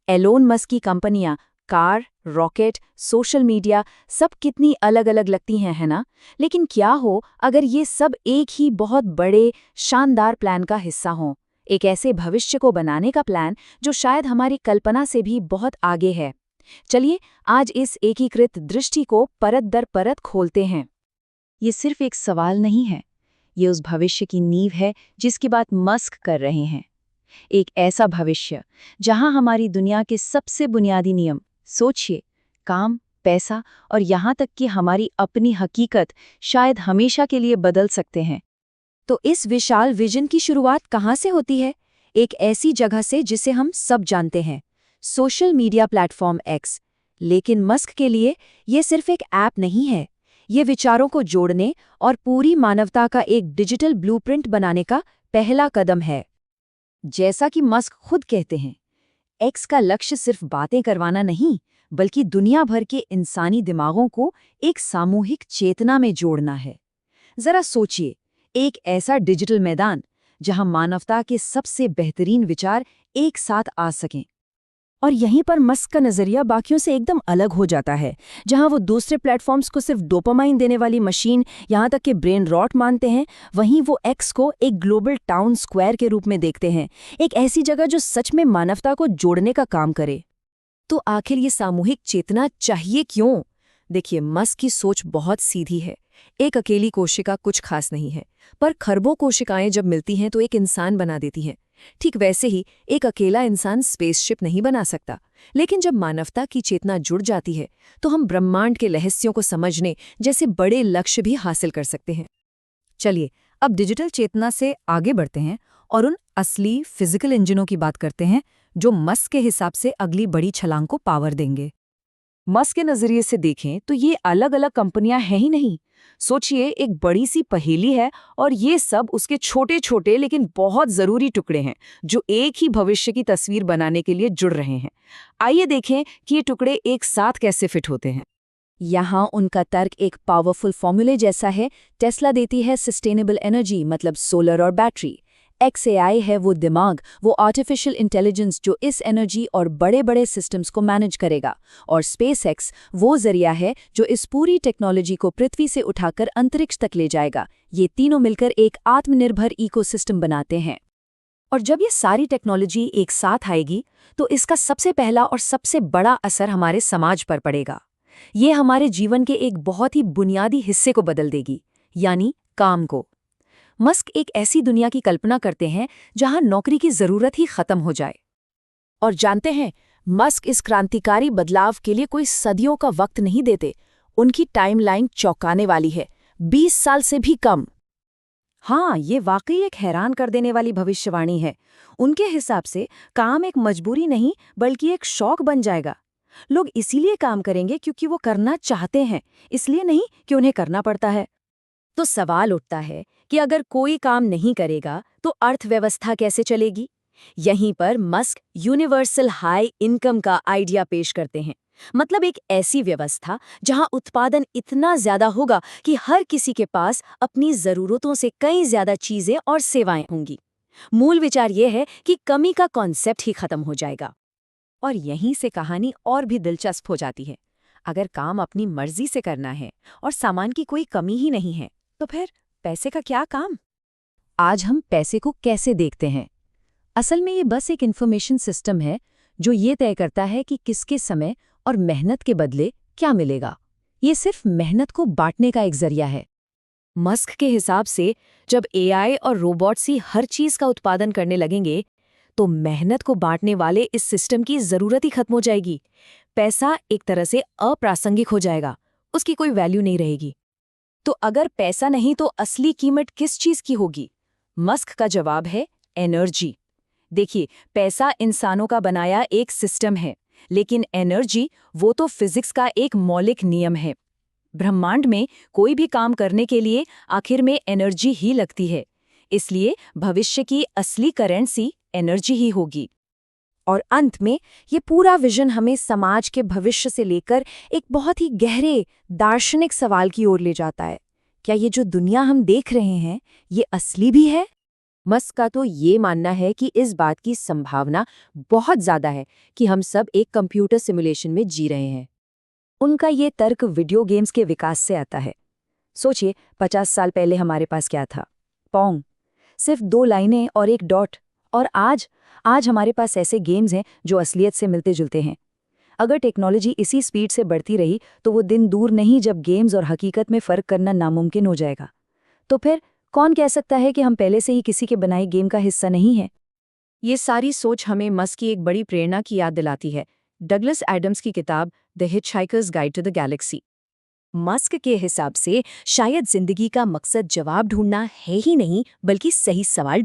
Elon Musk की कंपनियां, car, rocket, social media सब कितनी अलग अलग लगती हैं, है ना? लेकिन क्या हो अगर ये सब एक ही बहुत बड़े शानदार प्लान का हिस्सा हों, एक ऐसे भविष्य को बनाने का प्लान जो शायद हमारी कल्पना से भी बहुत आगे है। चलिए आज इस एकीकृत दृष्टि को परत दर परत खोलते हैं। ये सिर्फ एक सवाल नहीं है, ये उस भविष्य की नींव है जिसकी बात मस्क कर रहे हैं। एक ऐसा भविष्य जहां हमारी दुनिया के सबसे बुनियादी नियम, सोचिए, काम, पैसा और यहाँ तक कि हमारी अपनी हकीकत शायद हमेशा के लिए बदल सकते हैं। तो इस विशाल विजन की शुरुआत कहाँ से होती है? एक ऐसी जगह से जिसे हम सब जानते हैं, सोशल मीडिया प्लेटफॉर्म एक्स। लेकिन मस्क के लिए ये सिर्फ एक ऐप नहीं है, ये विचारों को जोड़ने और पूरी मानवता का एक डिजिटल ब्लूप्रिंट बनाने का पहला कदम है। जैसा कि मस्क खुद कहते हैं, एक्स का लक्ष्य सिर्फ बातें करवाना नहीं, बल्कि दुनिया भर के इंसानी दिमागों को एक सामूहिक चेतना में जोड़ना है। जरा सोचिए, एक ऐसा डिजिटल मैदान जहां मानवता के सबसे बेहतरीन विचार एक साथ आ सकें। और यहीं पर मस्क का नजरिया बाकियों से एकदम अलग हो जाता है। जहां वो दूसरे प्लेटफॉर्म्स को सिर्फ डोपामाइन देने वाली मशीन, यहां तक कि ब्रेन रॉट मानते हैं, वहीं वो एक्स को एक ग्लोबल टाउन स्क्वायर के रूप में देखते हैं, एक ऐसी जगह जो सच में मानवता को जोड़ने का काम करे। तो आखिर ये सामूहिक चेतना चाहिए क्यों? देखिए, मस्क की सोच बहुत सीधी है। एक अकेली कोशिका कुछ खास नहीं है, पर खरबों कोशिकाएं जब मिलती हैं तो एक इंसान बना देती हैं। ठीक वैसे ही एक अकेला इंसान स्पेसशिप नहीं बना सकता, लेकिन जब मानवता की चेतना जुड़ जाती है तो हम ब्रह्मांड के रहस्यों को समझने जैसे बड़े लक्ष्य भी हासिल कर सकते हैं। चलिए अब डिजिटल चेतना से आगे बढ़ते हैं और उन असली फिजिकल इंजनों की बात करते हैं जो मस्क के हिसाब से अगली बड़ी छलांग को पावर देंगे। मस्क के नजरिए से देखें तो ये अलग अलग कंपनियां हैं ही नहीं। सोचिए, एक बड़ी सी पहेली है और ये सब उसके छोटे छोटे लेकिन बहुत जरूरी टुकड़े हैं जो एक ही भविष्य की तस्वीर बनाने के लिए जुड़ रहे हैं। आइए देखें कि ये टुकड़े एक साथ कैसे फिट होते हैं। यहाँ उनका तर्क एक पावरफुल फॉर्मूले जैसा है। टेस्ला देती है सस्टेनेबल एनर्जी, मतलब सोलर और बैटरी। XAI है वो दिमाग, वो आर्टिफिशियल इंटेलिजेंस जो इस एनर्जी और बड़े बड़े सिस्टम्स को मैनेज करेगा। और SpaceX वो जरिया है जो इस पूरी टेक्नोलॉजी को पृथ्वी से उठाकर अंतरिक्ष तक ले जाएगा। ये तीनों मिलकर एक आत्मनिर्भर इकोसिस्टम बनाते हैं। और जब ये सारी टेक्नोलॉजी एक साथ आएगी तो इसका सबसे पहला और सबसे बड़ा असर हमारे समाज पर पड़ेगा। ये हमारे जीवन के एक बहुत ही बुनियादी हिस्से को बदल देगी, यानी काम को। मस्क एक ऐसी दुनिया की कल्पना करते हैं जहां नौकरी की जरूरत ही खत्म हो जाए। और जानते हैं, मस्क इस क्रांतिकारी बदलाव के लिए कोई सदियों का वक्त नहीं देते। उनकी टाइमलाइन चौंकाने वाली है, 20 साल से भी कम। हाँ, ये वाकई एक हैरान कर देने वाली भविष्यवाणी है। उनके हिसाब से काम एक मजबूरी नहीं बल्कि एक शौक बन जाएगा। लोग इसीलिए काम करेंगे क्योंकि वो करना चाहते हैं, इसलिए नहीं कि उन्हें करना पड़ता है। तो सवाल उठता है कि अगर कोई काम नहीं करेगा तो अर्थव्यवस्था कैसे चलेगी? यहीं पर मस्क यूनिवर्सल हाई इनकम का आइडिया पेश करते हैं। मतलब एक ऐसी व्यवस्था जहां उत्पादन इतना ज्यादा होगा कि हर किसी के पास अपनी जरूरतों से कई ज्यादा चीजें और सेवाएं होंगी। मूल विचार यह है कि कमी का कॉन्सेप्ट ही खत्म हो जाएगा। और यहीं से कहानी और भी दिलचस्प हो जाती है। अगर काम अपनी मर्जी से करना है और सामान की कोई कमी ही नहीं है, तो फिर पैसे का क्या काम? आज हम पैसे को कैसे देखते हैं? असल में ये बस एक इन्फॉर्मेशन सिस्टम है जो ये तय करता है कि किसके समय और मेहनत के बदले क्या मिलेगा। ये सिर्फ मेहनत को बांटने का एक जरिया है। मस्क के हिसाब से जब AI और रोबोट्स ही हर चीज का उत्पादन करने लगेंगे तो मेहनत को बांटने वाले इस सिस्टम की जरूरत ही खत्म हो जाएगी। पैसा एक तरह से अप्रासंगिक हो जाएगा, उसकी कोई वैल्यू नहीं रहेगी। तो अगर पैसा नहीं तो असली कीमत किस चीज की होगी? मस्क का जवाब है एनर्जी। देखिए, पैसा इंसानों का बनाया एक सिस्टम है, लेकिन एनर्जी वो तो फिजिक्स का एक मौलिक नियम है। ब्रह्मांड में कोई भी काम करने के लिए आखिर में एनर्जी ही लगती है। इसलिए भविष्य की असली करेंसी एनर्जी ही होगी। और अंत में ये पूरा विजन हमें समाज के भविष्य से लेकर एक बहुत ही गहरे दार्शनिक सवाल की ओर ले जाता है। क्या ये जो दुनिया हम देख रहे हैं, ये असली भी है? मस्क का तो ये मानना है कि इस बात की संभावना बहुत ज़्यादा है कि हम सब एक कंप्यूटर सिमुलेशन में जी रहे हैं। उनका ये तर्क वीडियो गेम्स के विकास से आता है। सोचिए, 50 साल पहले हमारे पास क्या था? पोंग, सिर्फ 2 लाइनें और एक डॉट। और आज हमारे पास ऐसे गेम्स हैं जो असलियत से मिलते जुलते हैं। अगर टेक्नोलॉजी इसी स्पीड से बढ़ती रही तो वो दिन दूर नहीं जब गेम्स और हकीकत में फ़र्क करना नामुमकिन हो जाएगा। तो फिर कौन कह सकता है कि हम पहले से ही किसी के बनाए गेम का हिस्सा नहीं हैं? ये सारी सोच हमें मस्क की एक बड़ी प्रेरणा की याद दिलाती है, डगलस एडम्स की किताब the hitchhiker's guide to the galaxy. Musk के हिसाब से शायद जिंदगी का मकसद जवाब ढूंढना है ही नहीं, बल्कि सही सवाल